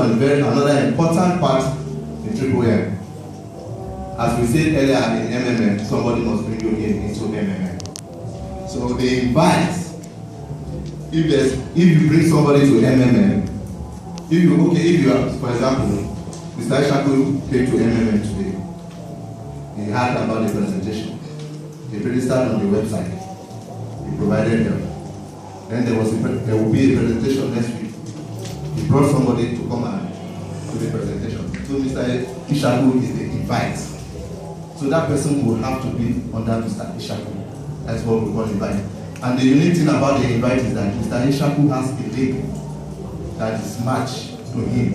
also another important part in Triple M. As we said earlier in MMM, somebody must bring you into MMM. So they invite, if you bring somebody to MMM, if you are, for example, Mr. Ishaku came to MMM today. He heard about the presentation. He registered on the website. He provided them. Then there will be a presentation next week. He brought somebody to come and do the presentation. So Mr. Ishaku is the invite. So that person will have to be under Mr. Ishaku. That's what we call invite. And the unique thing about the invite is that Mr. Ishaku has a link that is matched to him.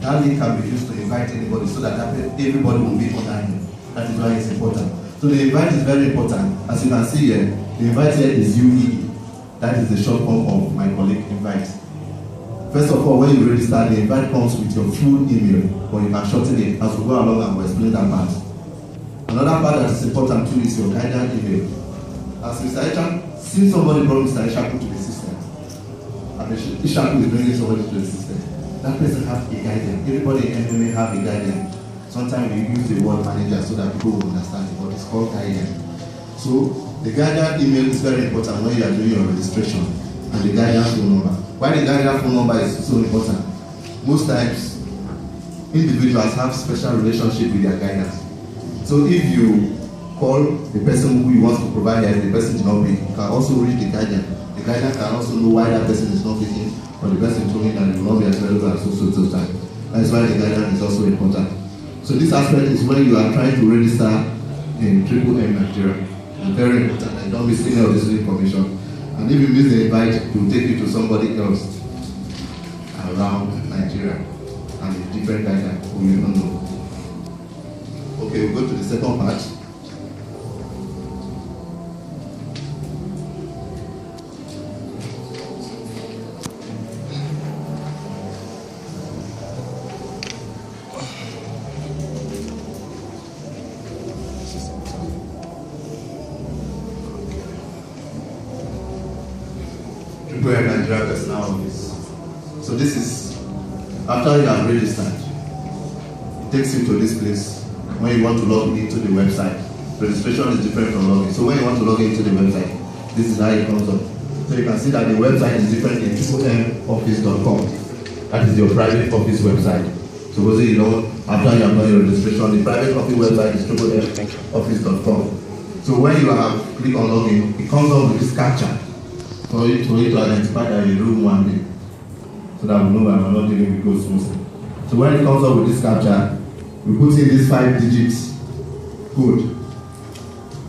That link can be used to invite anybody so that everybody will be under him. That is why it's important. So the invite is very important. As you can see here, the invite here is UE. That is the short form of my colleague invite. First of all, when you register, the invite comes with your full email, but you can shorten it as we go along and we'll explain that part. Another part that is important too is your guidance email. As Mr. Ishaku, since somebody brought Mr. Ishaku to the system, and Ishaku is bringing somebody to the system, that person has a guidance. Everybody in MMA have a guidance. Sometimes we use the word manager so that people will understand it, but it's called guidance. So the guidance email is very important when you are doing your registration, and the guidance phone number. Why the guidance phone number is so important? Most times, individuals have special relationship with their guidance. So if you call the person who you want to provide and the person is not paying, you can also reach the guidance. The guidance can also know why that person is not paying, or the person told him that it will not be available at so time. That's why the guidance is also important. So this aspect is when you are trying to register in Triple M Nigeria. It's very important. I don't miss any of this information. And if you miss the invite, it will take you to somebody else around Nigeria and a different guidance who you don't know. Okay, we'll go to the second part. Triple M Nigeria Personal Office. So this is after you have registered. It takes you to this place when you want to log into the website. Registration is different from login. So when you want to log into the website, this is how it comes up. So you can see that the website is different in mmmoffice.com. That is your private office website. Supposing you know, after you have done your registration, the private office website is mmmoffice.com. So when you have click on login, it comes up with this captcha for you to identify that you room 1B. So that we know I'm not dealing with ghosts mostly. So when it comes up with this captcha, we put in this 5 digits code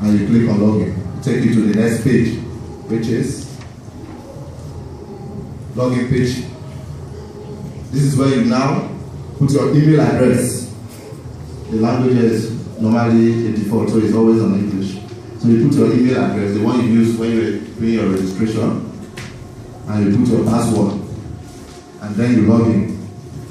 and you click on login. It takes you to the next page, which is login page. This is where you now put your email address. The language is normally a default, so it's always on English. So you put your email address, the one you use when you're doing your registration, and you put your password, and then you log in.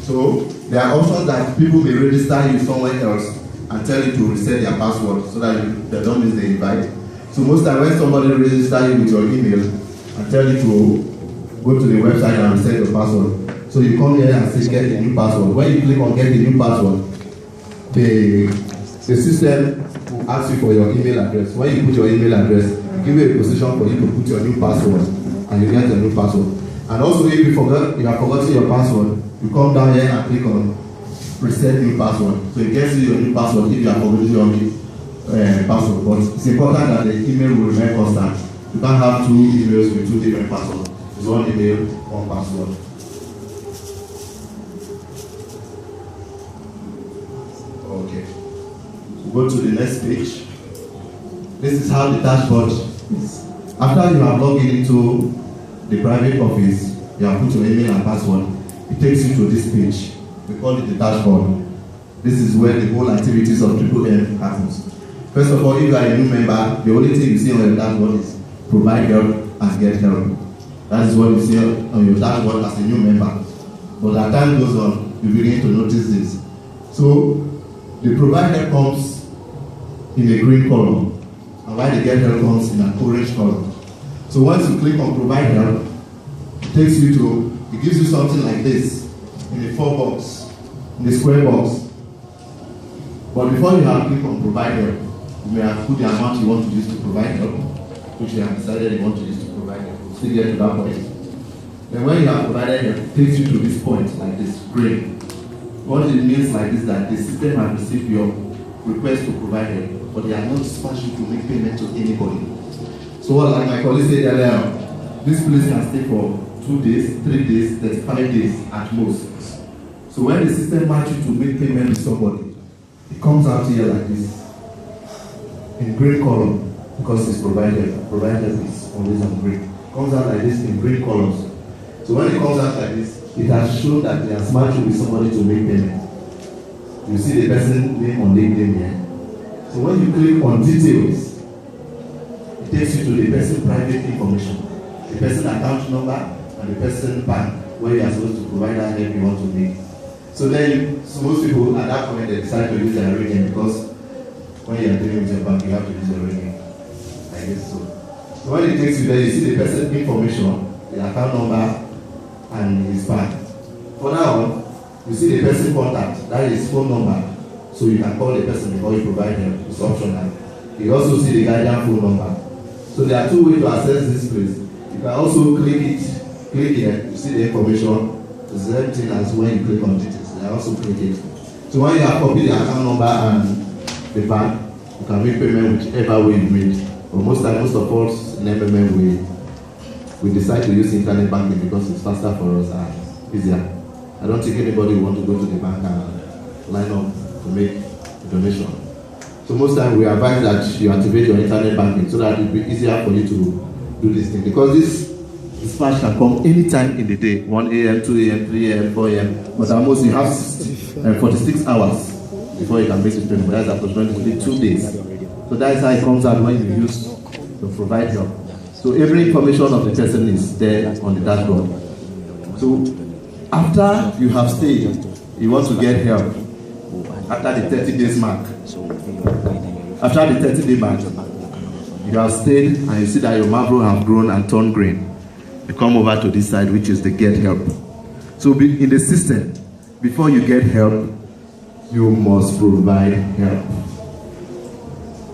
So there are options that people may register you somewhere else and tell you to reset their password so that they don't miss the invite. So most time when somebody registers you with your email and tell you to go to the website and reset your password. So you come here and say get a new password. When you click on get a new password, the system will ask you for your email address. When you put your email address, it gives you a position for you to put your new password and you get a new password. And also if you have forgotten your password, you come down here and click on reset new password. So it gets you your new password if you have forgotten your password. But it's important that the email will remain constant. You can't have 2 emails with 2 different passwords. It's one email, one password. Okay. Go to the next page. This is how the dashboard is. After you have logged into the private office, you have put your email and password, it takes you to this page. We call it the dashboard. This is where the whole activities of Triple M happens. First of all, if you are a new member, the only thing you see on your dashboard is provide help and get help. That is what you see on your dashboard as a new member. But as time goes on, you begin to notice this. So the provide help comes in a green color, and while the get help comes in an orange color. So once you click on provide help, it gives you something like this. in the 4 box, in the square box. But before you have clicked on provide help, you may have put the amount you want to use to provide help, which you have decided you want to use to provide help. We'll still get to that point. Then when you have provided help, it takes you to this point, like this, green. What it means like this, that the system has received your request to provide help, but they are not dispatched you to make payment to anybody. So what, like my colleague said earlier, this place can stay for 2 days, 3 days, 35 days at most. So when the system matches you to make payment to somebody, it comes out here like this, in green column, because it's provided. Provided is always on green. It comes out like this in green columns. So when it comes out like this, it has shown that they has matched with somebody to make payment. You see the person name on LinkedIn here. So when you click on details, it takes you to the person private information, the person account number, and the person bank where you are supposed to provide that help you want to make. So then, so most people at that point they decide to use their real name, because when you are dealing with your bank, you have to use your real name. I guess so. So when it takes you there, you see the person information, the account number, and his bank. For now, you see the person contact, that is phone number, so you can call the person before you provide them. It's optional. You also see the guardian phone number. So there are 2 ways to access this place. You can also click here, you see the information. It's the same thing as when you click on details. You can also click it. So when you have copied the account number and the bank, you can make payment whichever way you made. But most of us in MMM we decide to use internet banking because it's faster for us and easier. I don't think anybody will want to go to the bank and line up to make a donation. So most times we advise that you activate your internet banking so that it will be easier for you to do this thing. Because this dispatch can come anytime in the day, 1 a.m., 2 a.m., 3 a.m., 4 a.m. But at most you have 46 hours before you can make this payment. That's approximately 2 days. So that's how it comes out when you use to provide help. So every information of the person is there on the dashboard. So after you have stayed, you want to get help after the 30 days mark. After the 30-day mark, you have stayed and you see that your marble have grown and turned green. You come over to this side, which is the get help. So in the system, before you get help, you must provide help.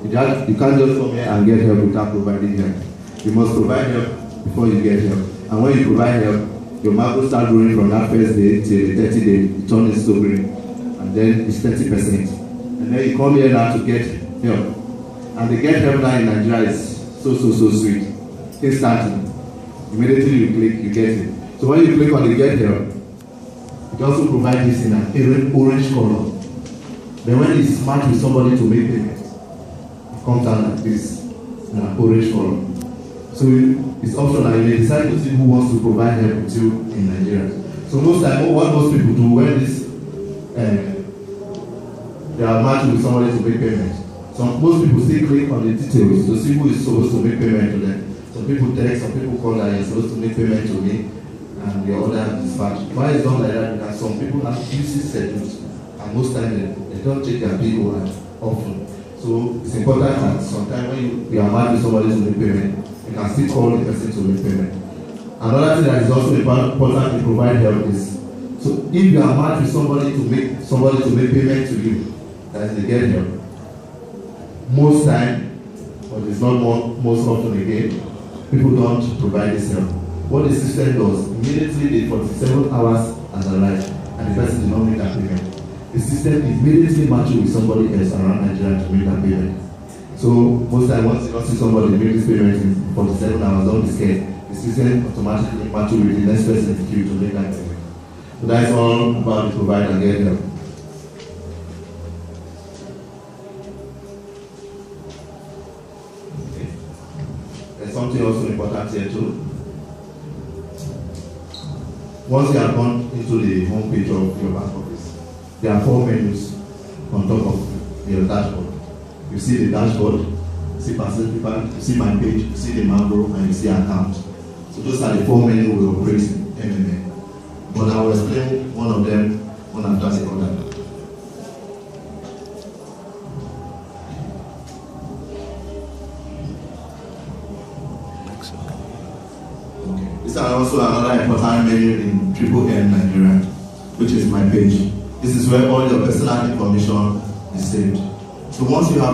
You can't just come here and get help without providing help. You must provide help before you get help. And when you provide help, your marble start growing from that first day till the 30 day, it turns so green. And then it's 30%. And then you come here now to get help. And the get help now in Nigeria is so sweet. Instantly. Immediately you click, you get it. So when you click on the get help, it also provides this in an orange color. Then when it's matched with somebody to make payment, it comes out like this in an orange color. So it's optional. You may decide to see who wants to provide help with you in Nigeria. So most time, what most people do when this they are matched with somebody to make payment. So most people still click on the details to see who is supposed to make payment to them. Some people text, some people call that you're supposed to make payment to me, and the other dispatch. Why is done like that? Because some people have busy schedules, and most times they don't check their bill often. So it's important that sometimes when you are matched with somebody to make payment, you can still call the person to make payment. Another thing that is also important to provide help is, so if you are matched with somebody to make payment to you, that is the get help. Most time, but it's not most often again, people don't provide this help. What the system does, immediately the 47 hours has arrived and the person did not make that payment. The system immediately matches with somebody else around Nigeria to make that payment. So most times once you don't see somebody make this payment in 47 hours, don't be scared. The system automatically matches with the next person in the queue to make that payment. So that's all about the provide and get help. Okay. There's something also important here too. Once you have gone into the home page of your bank office, there are 4 menus on top of your dashboard. You see the dashboard, you see participant, you see my page, you see the macro, and you see account. So those are the 4 menus we operate in MMA. But I will explain one of them one after the other. Okay. These are also another important menu in Triple M Nigeria. which is my page. This is where all your personal information is saved. So once you have